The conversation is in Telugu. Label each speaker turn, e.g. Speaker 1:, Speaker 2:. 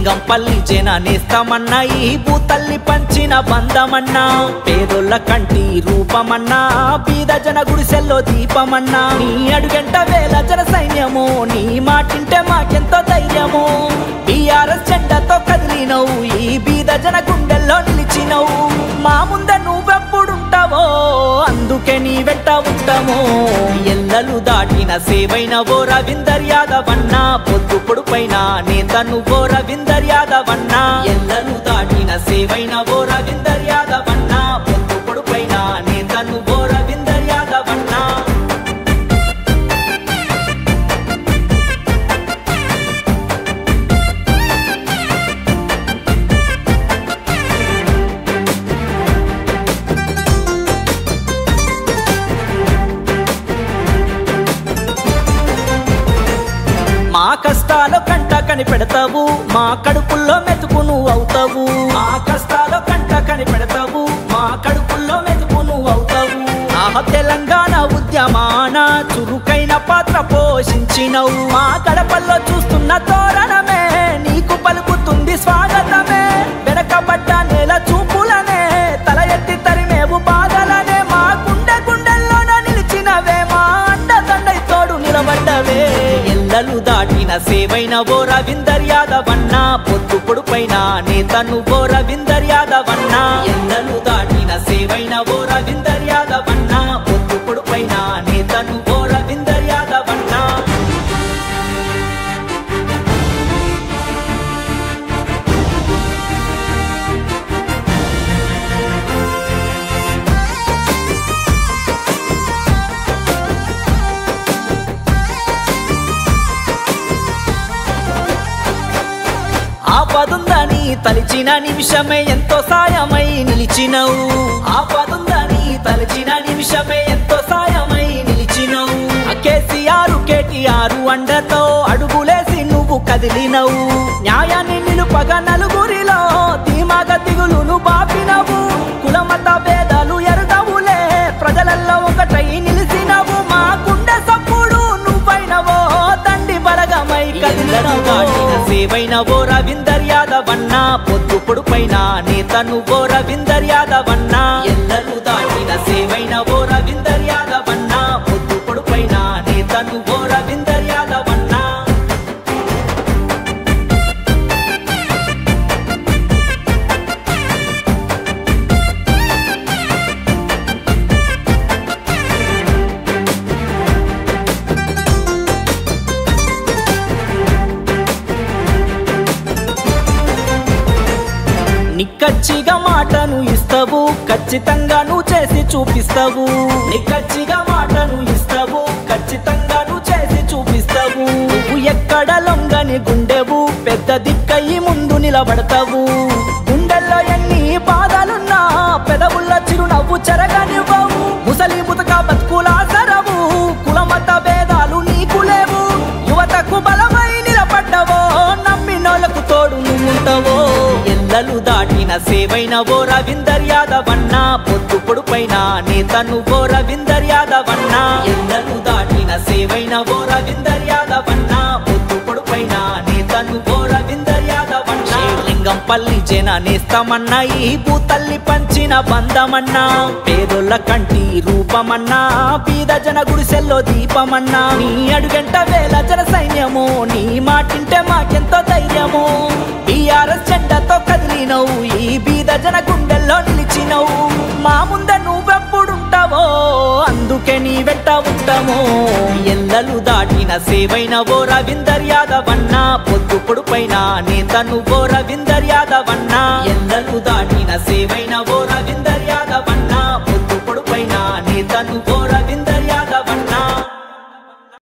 Speaker 1: లింగంపల్లి జన నేస్తామన్నా ఈ భూతల్లి పంచిన బంధమన్నా పేదోళ్ళ కంటి రూపమన్నా బీద జన గుడిసెల్లో దీపమన్నా నీ అడుగంట వేల జన సైన్యము నీ మాటింటే మాకెంతో ధైర్యము బీఆర్ఎస్ జెండాతో కదిలినవు ఈ బీద జన గుండెల్లో నిలిచినవు మా ముందే నువ్వెప్పుడుంటావో అందుకే నీ వెంట ఉంటాము ఎల్లలు దాటిన సేవైన ఓ రవీందర్ యాదవ్ అన్నా పొద్దు పొడుపైన నేత నువ్వో రవీందర్ యాదవ్ అన్నా ఎల్లలు దాటిన సేవైన ఓ రవీందర్ యాదవ్ అన్నా పొద్దు పొడుపైన నేత నువ్వో రవీందర్ యాదవ్ అన్నా మా కష్టాలు కంట కనిపెడతావు మా కడుపుల్లో మెతుకు నువ్వు అవుతావు మా కష్టాలు కంట కనిపెడతావు మా కడుపుల్లో మెతుకు నువ్వు అవుతావు తెలంగాణ ఉద్యమాన చురుకైన పాత్ర పోషించినవు మా గడపల్లో చూస్తున్న తోరణమే నీకు పలుకుతుంది స్వాగతమే వెనకబడ్డ నేల చూపులనే తల ఎత్తి తరిమేవు బాధలనే మా గుండెల్లోన నిలిచినవే మా అండదండై తోడు నిలబడ్డవే ఎల్లలు దాటిన సేవైన ఓ రవీందర్ యాదవ్ అన్నా పొద్దు పొడుపైన నేత నువ్వో రవీందర్ యాదవ్ అన్నా ఎల్లలు దాటిన సేవైన ఓ రవీందర్ యాదవ్ అన్నా పొద్దు పొడుపైన నేత నువ్వో రవీందర్ యాదవ్ అన్నా ఆపదుందని తలిచిన నిమిషమే ఎంతో సాయమై నిలిచినవు ఆపదుందని తలిచిన నిమిషమే ఎంతో సాయమై నిలిచినవు కేసీఆర్ కేటీఆర్ అండతో అడుగులేసి నువ్వు కదిలినవు న్యాయాన్ని నిలుపగా నలుగురిలో ధీమాగా దిగులును బాపినవు కులమత భేదాలు ఎరుగవులే ప్రజలల్లో ఒకటై నిలిచినవు మా గుండె సప్పుడు నువ్వైనవో తండ్రి బలగమై కదిలినవు సేవైన ఓ రవీందర్ యాదవ్ అన్నా పొద్దు పొడుపైన నేత నువ్వో రవీందర్ యాదవ్ అన్నా ఎల్లలు దాటిన సేవైన ఓ రవీందర్ యాదవ్ అన్నా పొద్దు పొడుపైన నేత నువ్వో రవీందర్ యాదవ్ అన్నా నిక్కచ్చిగా మాటను ఇస్తావు ఖచ్చితంగా నువ్వు చేసి చూపిస్తావు నిక్కచ్చిగా మాటను ఇస్తావు ఖచ్చితంగా నువ్వు చేసి చూపిస్తావు నువ్వు ఎక్కడ లొంగని గుండెవు పెద్ద దిక్కయి ముందు నిలబడతావు గుండెల్లో ఎన్ని బాధలున్నా పెదవుల్ల చిరునవ్వు చెరగనివ్వవు ముసలి ముతక బతుకులాసరవు కులమత భేదాలు నీకు లేవు యువతకు బలమై నిలబడ్డవో నమ్మినోళ్లకు తోడు నువ్వుంటావో ఎల్లలు దాటిన సేవైన ఓ రవీందర్ యాదవ్ అన్నా పొద్దు పొడుపైన నేత నువ్వో రవీందర్ యాదవ్ అన్నా ఎల్లలు దాటిన సేవైన ఓ రవీందర్ యాదవ్ అన్నా పొద్దు పొడుపైన నేత నువ్వో రవీందర్ యాదవ్ అన్నా లింగంపల్లి జన నేస్తామన్నా ఈ భూతల్లి పంచిన బంధమన్నా పేదోళ్ళ కంటి రూపమన్నా బీద జన గుడిసెల్లో దీపమన్నా నీ అడుగంట వేల జన సైన్యము నీ మాటింటే మాకెంతో ధైర్యము బీఆర్ఎస్ జెండాతో కదిలినవు ఈ బీద జన గుండెల్లో నిలిచినవు మా ముందే నువ్వెప్పుడుంటావో అందుకే నీ వెంట ఉంటాము ఎల్లలు దాటిన సేవైన ఓ రవీందర్ యాదవ్ అన్నా పొద్దు పొడుపైన నేత నువ్వో